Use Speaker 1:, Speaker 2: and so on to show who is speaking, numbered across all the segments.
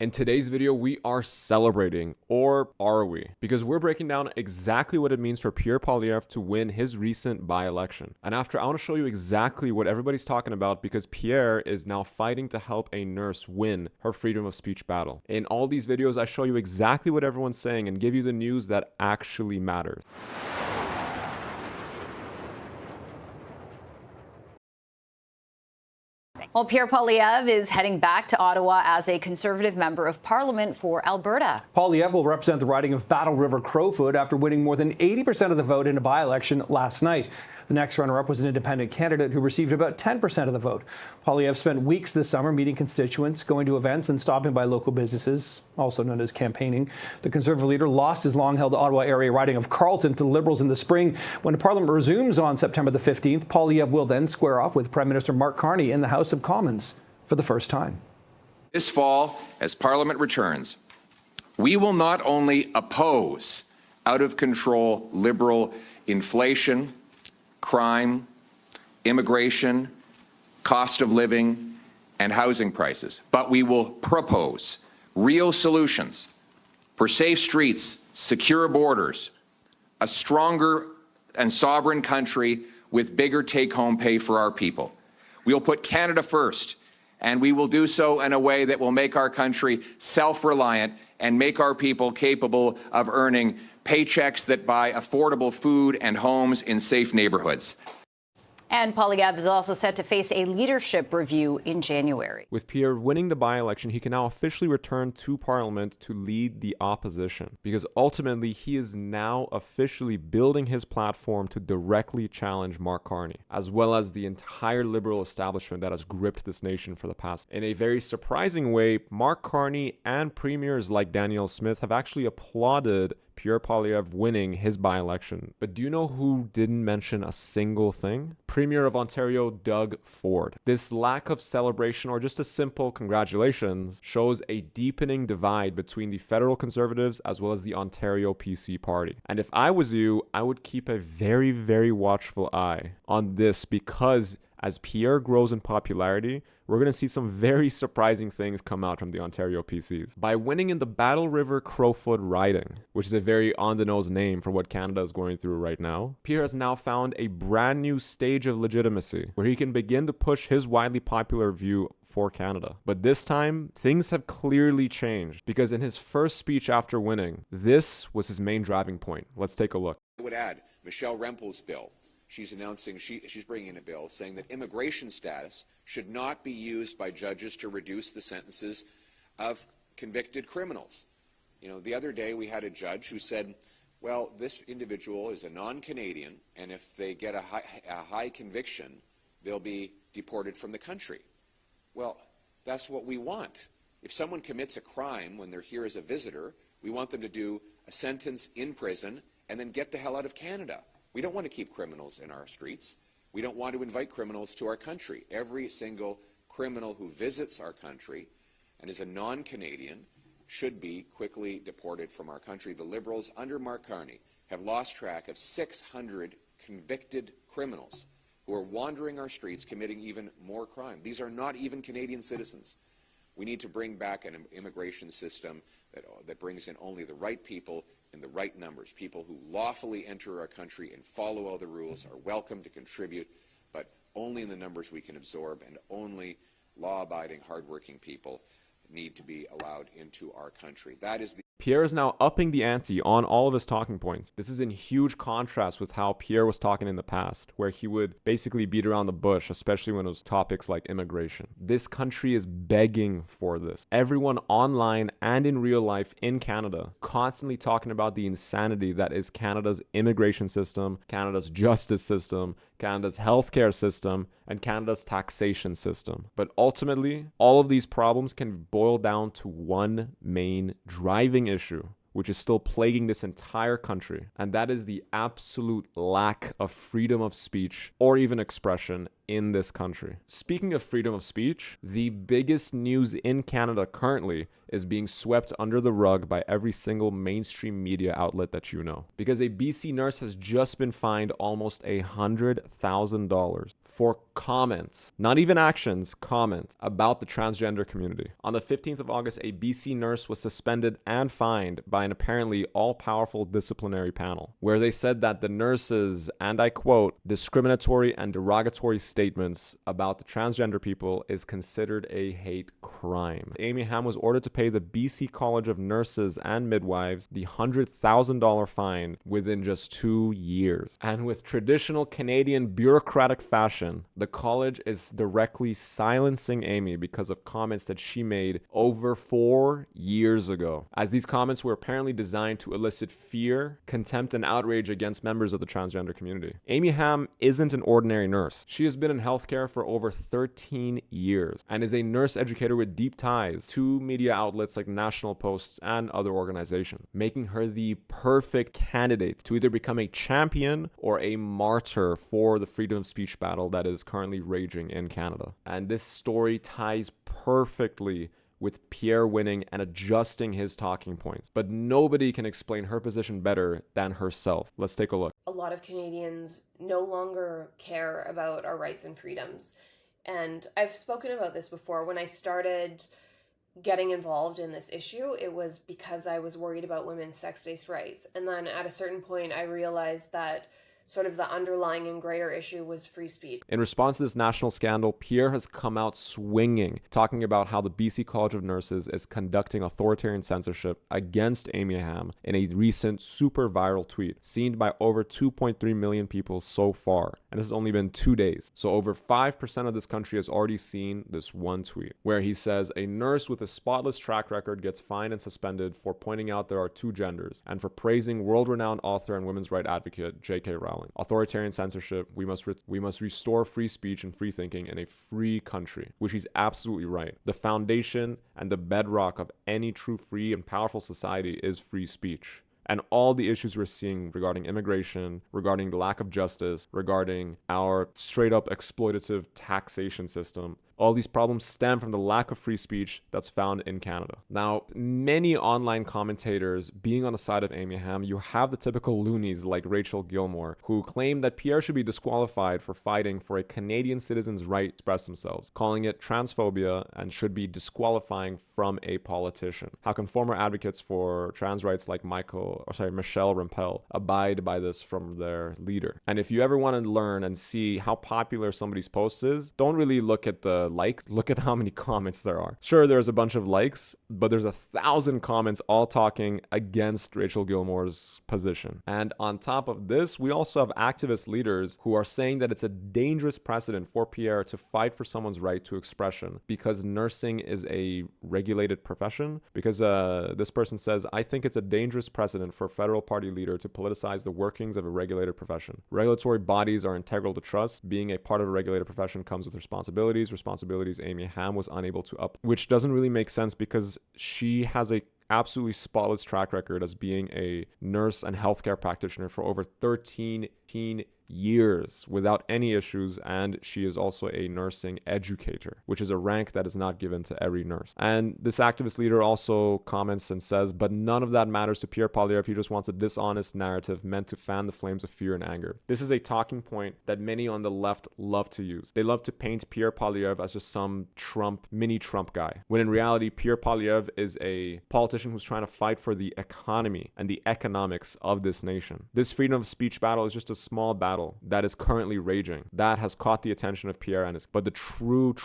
Speaker 1: In today's video, we are celebrating, or are we? Because we're breaking down exactly what it means for Pierre Poilievre to win his recent by-election. And after, I want to show you exactly what everybody's talking about, because Pierre is now fighting to help a nurse win her freedom of speech battle. In all these videos, I show you exactly what everyone's saying and give you the news that actually matters.
Speaker 2: Well, Pierre Poilievre is heading back to Ottawa as a Conservative member of Parliament for Alberta.
Speaker 3: Poilievre will represent the riding of Battle River Crowfoot after winning more than 80% of the vote in a by-election last night. The next runner-up was an independent candidate who received about 10% of the vote. Poilievre spent weeks this summer meeting constituents, going to events and stopping by local businesses, also known as campaigning. The Conservative leader lost his long-held Ottawa area riding of Carleton to the Liberals in the spring. When Parliament resumes on September the 15th, Poilievre will then square off with Prime Minister Mark Carney in the House of Commons for the first time.
Speaker 4: This fall, as Parliament returns, we will not only oppose out-of-control Liberal inflation, crime, immigration, cost of living, and housing prices, but we will propose real solutions for safe streets, secure borders, a stronger and sovereign country with bigger take-home pay for our people. We will put Canada first, and we will do so in a way that will make our country self-reliant and make our people capable of earning paychecks that buy affordable food and homes in safe neighborhoods.
Speaker 2: And Poilievre is also set to face a leadership review in January.
Speaker 1: With Pierre winning the by-election, he can now officially return to Parliament to lead the opposition, because ultimately he is now officially building his platform to directly challenge Mark Carney, as well as the entire Liberal establishment that has gripped this nation for the past. In a very surprising way, Mark Carney and premiers like Danielle Smith have actually applauded Pierre Poilievre winning his by-election. But do you know who didn't mention a single thing? Premier of Ontario, Doug Ford. This lack of celebration, or just a simple congratulations, shows a deepening divide between the federal Conservatives as well as the Ontario PC party. And if I was you, I would keep a very, very watchful eye on this, because as Pierre grows in popularity, we're going to see some very surprising things come out from the Ontario PCs. By winning in the Battle River Crowfoot riding, which is a very on-the-nose name for what Canada is going through right now, Pierre has now found a brand new stage of legitimacy where he can begin to push his widely popular view for Canada. But this time, things have clearly changed, because in his first speech after winning, this was his main driving point. Let's take a look.
Speaker 4: I would add Michelle Rempel's bill. She's announcing she's bringing in a bill saying that immigration status should not be used by judges to reduce the sentences of convicted criminals. You know, the other day we had a judge who said, well, this individual is a non-Canadian, and if they get a high conviction, they'll be deported from the country. Well, that's what we want. If someone commits a crime when they're here as a visitor, we want them to do a sentence in prison and then get the hell out of Canada. We don't want to keep criminals in our streets. We don't want to invite criminals to our country. Every single criminal who visits our country and is a non-Canadian should be quickly deported from our country. The Liberals, under Mark Carney, have lost track of 600 convicted criminals who are wandering our streets, committing even more crime. These are not even Canadian citizens. We need to bring back an immigration system that brings in only the right people in the right numbers. People who lawfully enter our country and follow all the rules are welcome to contribute, but only in the numbers we can absorb, and only law-abiding, hardworking people need to be allowed into our country. That is the
Speaker 1: Pierre is now upping the ante on all of his talking points. This is in huge contrast with how Pierre was talking in the past, where he would basically beat around the bush, especially when it was topics like immigration. This country is begging for this. Everyone online and in real life in Canada constantly talking about the insanity that is Canada's immigration system, Canada's justice system, Canada's healthcare system, and Canada's taxation system. But ultimately, all of these problems can boil down to one main driving issue, which is still plaguing this entire country, and that is the absolute lack of freedom of speech or even expression in this country. Speaking of freedom of speech, the biggest news in Canada currently is being swept under the rug by every single mainstream media outlet that you know. Because a BC nurse has just been fined almost $100,000 for comments, not even actions, comments about the transgender community. On the 15th of August, a BC nurse was suspended and fined by an apparently all-powerful disciplinary panel, where they said that the nurses, and I quote, discriminatory and derogatory statements about the transgender people is considered a hate crime. Amy Hamm was ordered to pay the BC College of Nurses and Midwives the $100,000 fine within just 2 years. And with traditional Canadian bureaucratic fashion, the college is directly silencing Amy because of comments that she made over 4 years ago, as these comments were apparently designed to elicit fear, contempt, and outrage against members of the transgender community. Amy Hamm isn't an ordinary nurse. She has been in healthcare for over 13 years and is a nurse educator with deep ties to media outlets like National Post and other organizations, making her the perfect candidate to either become a champion or a martyr for the freedom of speech battle that is currently raging in Canada. And this story ties perfectly with Pierre winning and adjusting his talking points. But nobody can explain her position better than herself. Let's take a look.
Speaker 5: A lot of Canadians no longer care about our rights and freedoms. And I've spoken about this before. When I started getting involved in this issue, it was because I was worried about women's sex-based rights. And then at a certain point, I realized that sort of the underlying and greater issue was free speech.
Speaker 1: In response to this national scandal, Pierre has come out swinging, talking about how the BC College of Nurses is conducting authoritarian censorship against Amy Hamm in a recent super viral tweet, seen by over 2.3 million people so far. And this has only been 2 days. So over 5% of this country has already seen this one tweet, where he says, a nurse with a spotless track record gets fined and suspended for pointing out there are two genders, and for praising world-renowned author and women's rights advocate J.K. Rowling. Authoritarian censorship. We must restore free speech and free thinking in a free country, which he's absolutely right. The foundation and the bedrock of any true free and powerful society is free speech. And all the issues we're seeing regarding immigration, regarding the lack of justice, regarding our straight up exploitative taxation system, all these problems stem from the lack of free speech that's found in Canada. Now, many online commentators being on the side of Amy Hamm, you have the typical loonies like Rachel Gilmore, who claim that Pierre should be disqualified for fighting for a Canadian citizen's right to express themselves, calling it transphobia and should be disqualifying from a politician. How can former advocates for trans rights like Michelle Rempel abide by this from their leader? And if you ever want to learn and see how popular somebody's post is, don't really look at the look at how many comments there are. Sure, there's a bunch of likes, but there's 1,000 comments all talking against Rachel Gilmore's position. And on top of this, we also have activist leaders who are saying that it's a dangerous precedent for Pierre to fight for someone's right to expression because nursing is a regulated profession. Because this person says, I think it's a dangerous precedent for a federal party leader to politicize the workings of a regulated profession. Regulatory bodies are integral to trust. Being a part of a regulated profession comes with responsibilities Amy Hamm was unable to which doesn't really make sense because she has a absolutely spotless track record as being a nurse and healthcare practitioner for over 13 years without any issues, and she is also a nursing educator, which is a rank that is not given to every nurse. And this activist leader also comments and says, but none of that matters to Pierre Poilievre. He just wants a dishonest narrative meant to fan the flames of fear and anger. This is a talking point that many on the left love to use. They love to paint Pierre Poilievre as just some mini Trump guy, when in reality, Pierre Poilievre is a politician who's trying to fight for the economy and the economics of this nation. This freedom of speech battle is just a small battle that is currently raging that has caught the attention of Pierre and but the true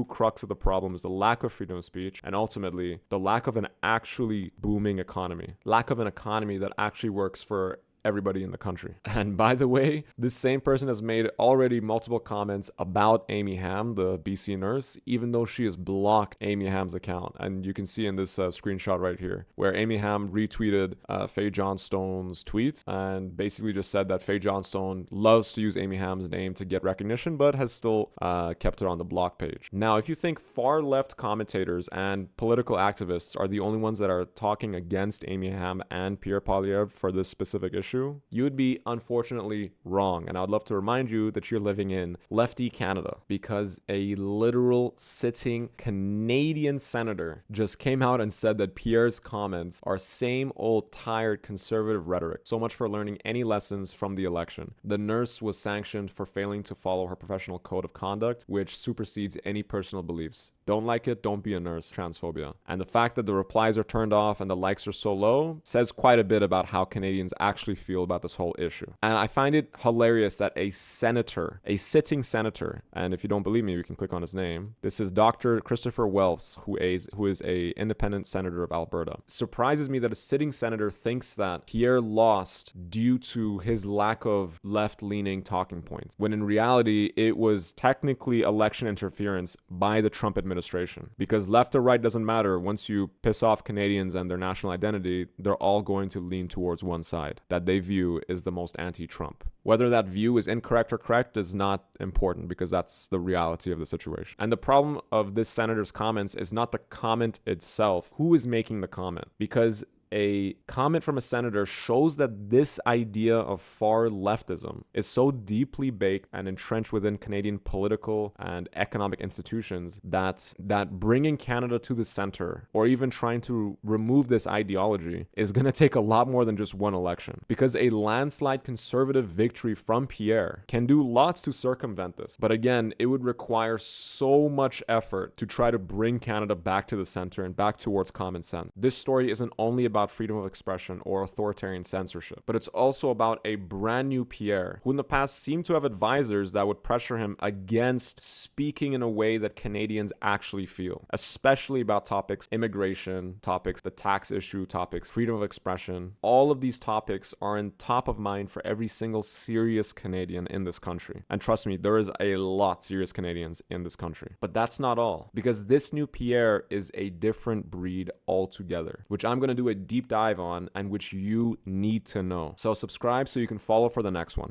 Speaker 1: crux of the problem is the lack of freedom of speech and ultimately the lack of an actually booming economy, lack of an economy that actually works for everybody in the country. And by the way, this same person has made already multiple comments about Amy Hamm, the BC nurse, even though she has blocked Amy Hamm's account. And you can see in this screenshot right here, where Amy Hamm retweeted Faye Johnstone's tweets and basically just said that Faye Johnstone loves to use Amy Hamm's name to get recognition, but has still kept her on the block page. Now, if you think far left commentators and political activists are the only ones that are talking against Amy Hamm and Pierre Poilievre for this specific issue, issue, you would be unfortunately wrong. And I would love to remind you that you're living in lefty Canada, because a literal sitting Canadian senator just came out and said that Pierre's comments are same old tired conservative rhetoric. So much for learning any lessons from the election. The nurse was sanctioned for failing to follow her professional code of conduct, which supersedes any personal beliefs. Don't like it, don't be a nurse. Transphobia. And the fact that the replies are turned off and the likes are so low says quite a bit about how Canadians actually feel about this whole issue. And I find it hilarious that a senator, a sitting senator, and if you don't believe me, we can click on his name. This is Dr. Christopher Wells, who is a independent senator of Alberta. It surprises me that a sitting senator thinks that Pierre lost due to his lack of left-leaning talking points, when in reality, it was technically election interference by the Trump administration. Because left or right doesn't matter. Once you piss off Canadians and their national identity, they're all going to lean towards one side that they view is the most anti-Trump. Whether that view is incorrect or correct is not important, because that's the reality of the situation. And the problem of this senator's comments is not the comment itself. Who is making the comment? Because a comment from a senator shows that this idea of far leftism is so deeply baked and entrenched within Canadian political and economic institutions that bringing Canada to the center, or even trying to remove this ideology, is going to take a lot more than just one election. Because a landslide conservative victory from Pierre can do lots to circumvent this. But again, it would require so much effort to try to bring Canada back to the center and back towards common sense. This story isn't only about freedom of expression or authoritarian censorship, but it's also about a brand new Pierre, who in the past seemed to have advisors that would pressure him against speaking in a way that Canadians actually feel, especially about topics, immigration topics, the tax issue topics, freedom of expression. All of these topics are in top of mind for every single serious Canadian in this country. And trust me, there is a lot serious Canadians in this country. But that's not all, because this new Pierre is a different breed altogether, which I'm going to do a deep dive on and which you need to know. So subscribe so you can follow for the next one.